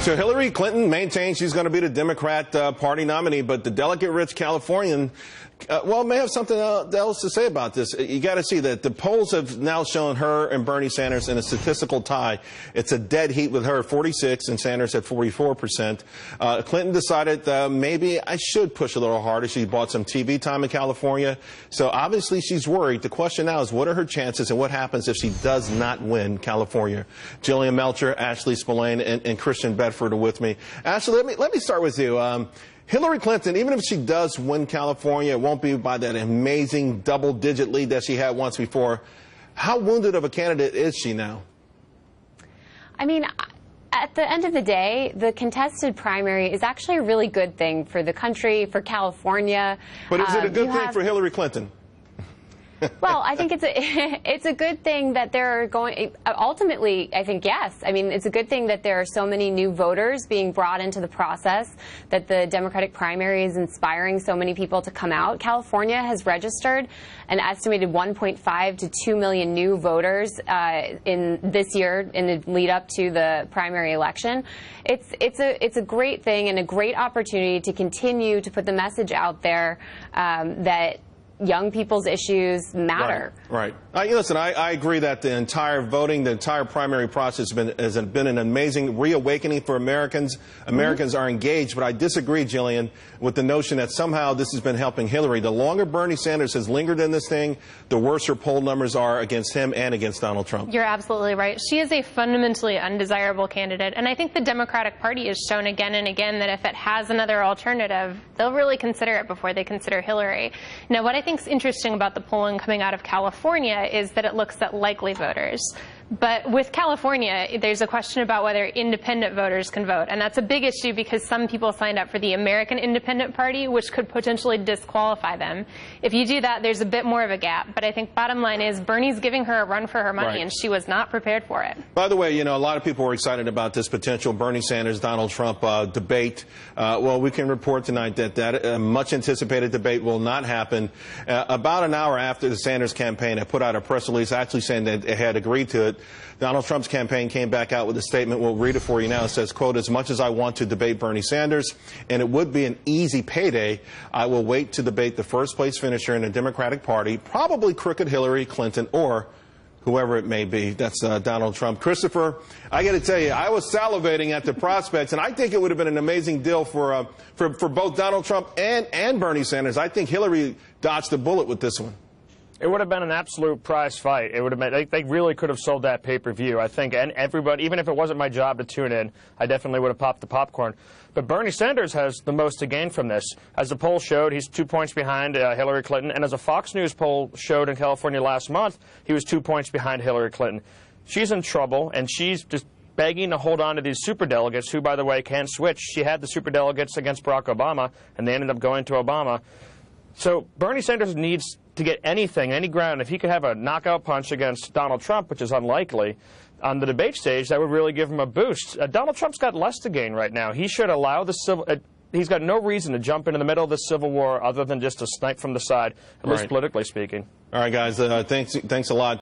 So Hillary Clinton maintains she's going to be the Democrat Party nominee, but the delegate-rich Californian, may have something else to say about this. You got to see that the polls have now shown her and Bernie Sanders in a statistical tie. It's a dead heat with her, 46, and Sanders at 44%. Clinton decided maybe I should push a little harder. She bought some TV time in California. So obviously she's worried. The question now is, what are her chances and what happens if she does not win California? Jillian Melcher, Ashley Spillane, and Christian Bedford are with me. Ashley, let me start with you. Hillary Clinton, even if she does win California, it won't be by that amazing double-digit lead that she had once before. How wounded of a candidate is she now? I mean, at the end of the day, the contested primary is actually a really good thing for the country, for California. But is it a good thing for Hillary Clinton? Well, I think it's a good thing that there are going. Ultimately, I think yes. I mean, it's a good thing that there are so many new voters being brought into the process. That the Democratic primary is inspiring so many people to come out. California has registered an estimated 1.5 to 2 million new voters in this year in the lead up to the primary election. It's a great thing and a great opportunity to continue to put the message out there that young people's issues matter. Right. Listen, I agree that the entire voting, the entire primary process has been an amazing reawakening for Americans. Americans are engaged, but I disagree, Jillian, with the notion that somehow this has been helping Hillary. The longer Bernie Sanders has lingered in this thing, the worse her poll numbers are against him and against Donald Trump. You're absolutely right. She is a fundamentally undesirable candidate, and I think the Democratic Party has shown again and again that if it has another alternative, they'll really consider it before they consider Hillary. Now, what I think is interesting about the polling coming out of California is that it looks at likely voters. But with California, there's a question about whether independent voters can vote. And that's a big issue because some people signed up for the American Independent Party, which could potentially disqualify them. If you do that, there's a bit more of a gap. But I think bottom line is Bernie's giving her a run for her money, and she was not prepared for it. By the way, a lot of people were excited about this potential Bernie Sanders-Donald Trump debate. Well, we can report tonight that much anticipated debate will not happen. About an hour after the Sanders campaign had put out a press release actually saying that it had agreed to it, Donald Trump's campaign came back out with a statement. We'll read it for you now. It says, quote, "As much as I want to debate Bernie Sanders, and it would be an easy payday, I will wait to debate the first-place finisher in the Democratic Party, probably crooked Hillary Clinton or whoever it may be." That's Donald Trump. Christopher, I got to tell you, I was salivating at the prospects, and I think it would have been an amazing deal for both Donald Trump and Bernie Sanders. I think Hillary dodged a bullet with this one. It would have been an absolute prize fight. It would have been, they really could have sold that pay-per-view, I think, and everybody, even if it wasn't my job to tune in, I definitely would have popped the popcorn. But Bernie Sanders has the most to gain from this. As the poll showed, he's 2 points behind Hillary Clinton, and as a Fox News poll showed in California last month, he was 2 points behind Hillary Clinton. She's in trouble, and she's just begging to hold on to these superdelegates, who, by the way, can switch. She had the superdelegates against Barack Obama, and they ended up going to Obama. So Bernie Sanders needs to get anything, any ground. If he could have a knockout punch against Donald Trump, which is unlikely, on the debate stage, that would really give him a boost. Donald Trump's got less to gain right now. He should allow the civil... he's got no reason to jump into the middle of the Civil War other than just to snipe from the side, at least politically speaking. All right, guys, thanks a lot.